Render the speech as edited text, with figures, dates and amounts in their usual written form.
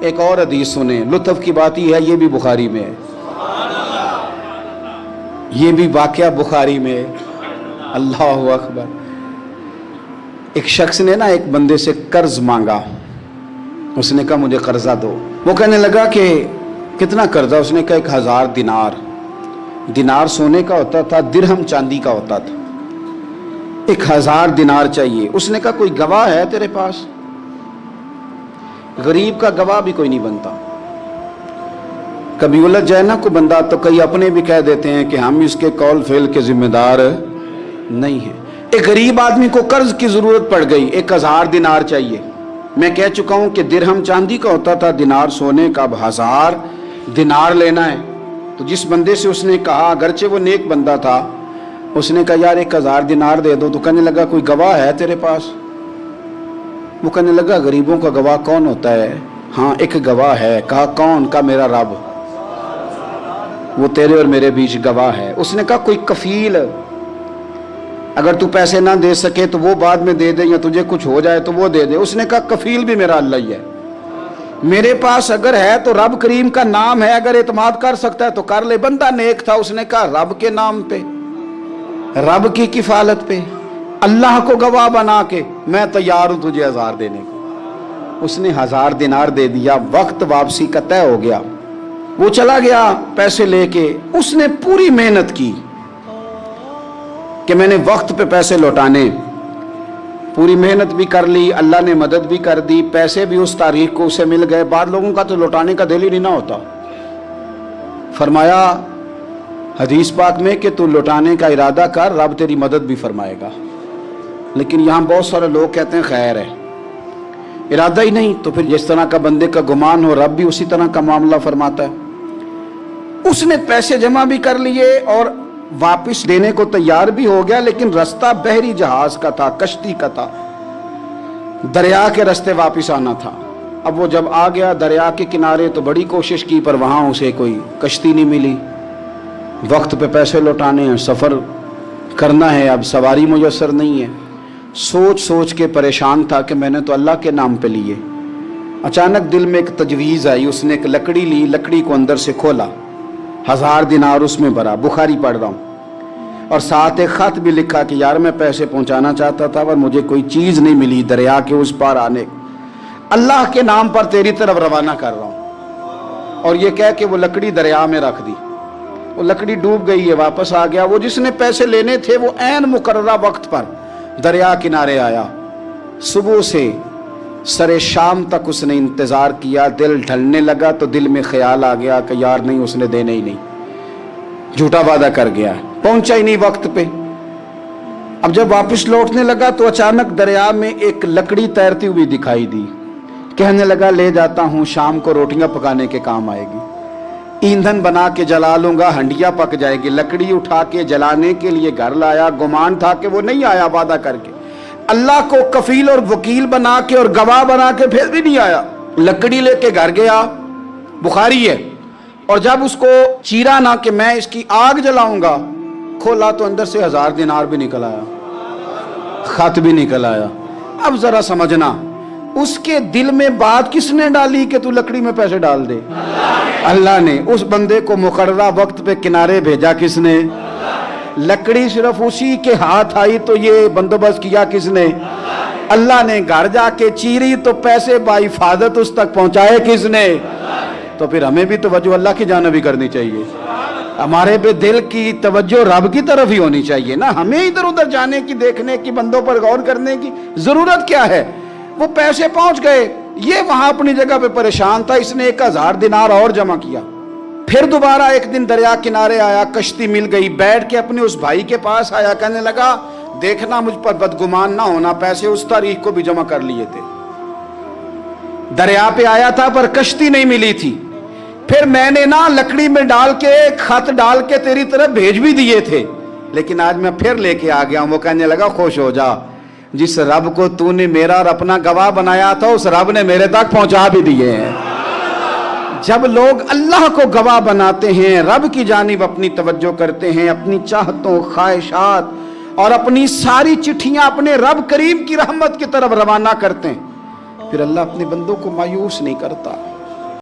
ایک اور حدیث سنیں، لطف کی بات یہ ہے یہ بھی بخاری میں ہے، یہ بھی واقعہ بخاری میں ہے۔ اللہ اکبر۔ ایک شخص نے نا ایک بندے سے قرض مانگا، اس نے کہا مجھے قرضہ دو۔ وہ کہنے لگا کہ کتنا قرضہ؟ اس نے کہا 1000 دینار۔ دینار سونے کا ہوتا تھا، درہم چاندی کا ہوتا تھا۔ 1000 دینار چاہیے۔ اس نے کہا کوئی گواہ ہے تیرے پاس؟ غریب کا گواہ بھی کوئی نہیں بنتا، کبھی الجھ جائے نا کوئی بندہ تو کئی اپنے بھی کہہ دیتے ہیں کہ ہم اس کے قول فعل کے ذمہ دار نہیں ہیں۔ ایک غریب آدمی کو قرض کی ضرورت پڑ گئی، 1000 دینار چاہیے۔ میں کہہ چکا ہوں کہ درہم چاندی کا ہوتا تھا، دینار سونے کا، اب 1000 دینار لینا ہے۔ تو جس بندے سے اس نے کہا، اگرچہ وہ نیک بندہ تھا، اس نے کہا یار 1000 دینار دے دو۔ تو کہنے لگا کوئی گواہ ہے تیرے پاس؟ وہ کہنے لگا غریبوں کا گواہ کون ہوتا ہے؟ ہاں ایک گواہ ہے۔ کہا کون؟ کہا میرا رب، وہ تیرے اور میرے بیچ گواہ ہے۔ اس نے کہا کوئی کفیل، اگر تو پیسے نہ دے سکے تو وہ بعد میں دے دے، یا تجھے کچھ ہو جائے تو وہ دے دے۔ اس نے کہا کفیل بھی میرا اللہ ہی ہے، میرے پاس اگر ہے تو رب کریم کا نام ہے، اگر اعتماد کر سکتا ہے تو کر لے۔ بندہ نیک تھا، اس نے کہا رب کے نام پہ، رب کی کفالت پہ، اللہ کو گواہ بنا کے میں تیار ہوں تجھے 1000 دینے کو۔ اس نے 1000 دینار دے دیا، وقت واپسی کا طے ہو گیا۔ وہ چلا گیا پیسے لے کے۔ اس نے پوری محنت کی کہ میں نے وقت پہ پیسے لوٹانے، پوری محنت بھی کر لی، اللہ نے مدد بھی کر دی، پیسے بھی اس تاریخ کو اسے مل گئے۔ بعض لوگوں کا تو لوٹانے کا دل ہی نہیں نہ ہوتا۔ فرمایا حدیث پاک میں کہ تو لوٹانے کا ارادہ کر، رب تیری مدد بھی فرمائے گا۔ لیکن یہاں بہت سارے لوگ کہتے ہیں خیر ہے، ارادہ ہی نہیں، تو پھر جس طرح کا بندے کا گمان ہو رب بھی اسی طرح کا معاملہ فرماتا ہے۔ اس نے پیسے جمع بھی کر لیے اور واپس دینے کو تیار بھی ہو گیا، لیکن رستہ بحری جہاز کا تھا، کشتی کا تھا، دریا کے رستے واپس آنا تھا۔ اب وہ جب آ گیا دریا کے کنارے تو بڑی کوشش کی، پر وہاں اسے کوئی کشتی نہیں ملی۔ وقت پہ پیسے لوٹانے ہیں، سفر کرنا ہے، اب سواری میسر نہیں ہے۔ سوچ سوچ کے پریشان تھا کہ میں نے تو اللہ کے نام پہ لیے۔ اچانک دل میں ایک تجویز آئی، اس نے ایک لکڑی لی، لکڑی کو اندر سے کھولا، 1000 دینار اس میں بھرا، بخاری پڑھ رہا ہوں، اور ساتھ ایک خط بھی لکھا کہ یار میں پیسے پہنچانا چاہتا تھا پر مجھے کوئی چیز نہیں ملی دریا کے اس پار آنے، اللہ کے نام پر تیری طرف روانہ کر رہا ہوں۔ اور یہ کہہ کہ وہ لکڑی دریا میں رکھ دی، وہ لکڑی ڈوب گئی ہے، واپس آ گیا۔ وہ جس نے پیسے لینے تھے وہ عین مقررہ وقت پر دریا کنارے آیا۔ صبح سے سرے شام تک اس نے انتظار کیا، دل ڈھلنے لگا تو دل میں خیال آ گیا کہ یار نہیں، اس نے دینے ہی نہیں، جھوٹا وعدہ کر گیا، پہنچا ہی نہیں وقت پہ۔ اب جب واپس لوٹنے لگا تو اچانک دریا میں ایک لکڑی تیرتی ہوئی دکھائی دی۔ کہنے لگا لے جاتا ہوں، شام کو روٹیاں پکانے کے کام آئے گی، ایندھن بنا کے جلا لوں گا، ہنڈیا پک جائے گی۔ لکڑی اٹھا کے جلانے کے لیے گھر لایا، گمان تھا کہ وہ نہیں آیا وعدہ کر کے، اللہ کو کفیل اور وکیل بنا کے اور گواہ بنا کے پھر بھی نہیں آیا۔ لکڑی لے کے گھر گیا، بخاری ہے، اور جب اس کو چیرا نہ کہ میں اس کی آگ جلاؤں گا، کھولا تو اندر سے 1000 دینار بھی نکل آیا، خط بھی نکل آیا۔ اب ذرا سمجھنا، اس کے دل میں بات کس نے ڈالی کہ تو لکڑی میں پیسے ڈال دے؟ اللہ نے۔ اس بندے کو مقررہ وقت پہ کنارے بھیجا کس نے؟ لکڑی صرف اسی کے ہاتھ آئی تو یہ بندوبست کیا کس نے؟ اللہ نے۔ گھر جا کے چیری تو پیسے بحفاظت اس تک پہنچائے کس نے؟ تو پھر ہمیں بھی توجہ اللہ کی جانب ہی کرنی چاہیے، ہمارے پہ دل کی توجہ رب کی طرف ہی ہونی چاہیے نا، ہمیں ادھر ادھر جانے کی، دیکھنے کی، بندوں پر غور کرنے کی ضرورت کیا ہے؟ وہ پیسے پہنچ گئے، یہ وہاں اپنی جگہ پہ پریشان تھا، اس نے 1000 دینار اور جمع کیا۔ پھر دوبارہ ایک دن دریا کنارے آیا، کشتی مل گئی، بیٹھ کے اپنے اس بھائی کے پاس آیا، کہنے لگا دیکھنا مجھ پر بدگمان نہ ہونا، پیسے اس تاریخ کو بھی جمع کر لیے تھے، دریا پہ آیا تھا پر کشتی نہیں ملی تھی، پھر میں نے نا لکڑی میں ڈال کے خط ڈال کے تیری طرف بھیج بھی دیے تھے، لیکن آج میں پھر لے کے آ گیا ہوں۔ وہ کہنے لگا خوش ہو جا، جس رب کو تو نے میرا اور اپنا گواہ بنایا تھا اس رب نے میرے تک پہنچا بھی دیے ہیں۔ جب لوگ اللہ کو گواہ بناتے ہیں، رب کی جانب اپنی توجہ کرتے ہیں، اپنی چاہتوں، خواہشات اور اپنی ساری چٹھیاں اپنے رب کریم کی رحمت کی طرف روانہ کرتے ہیں، پھر اللہ اپنے بندوں کو مایوس نہیں کرتا۔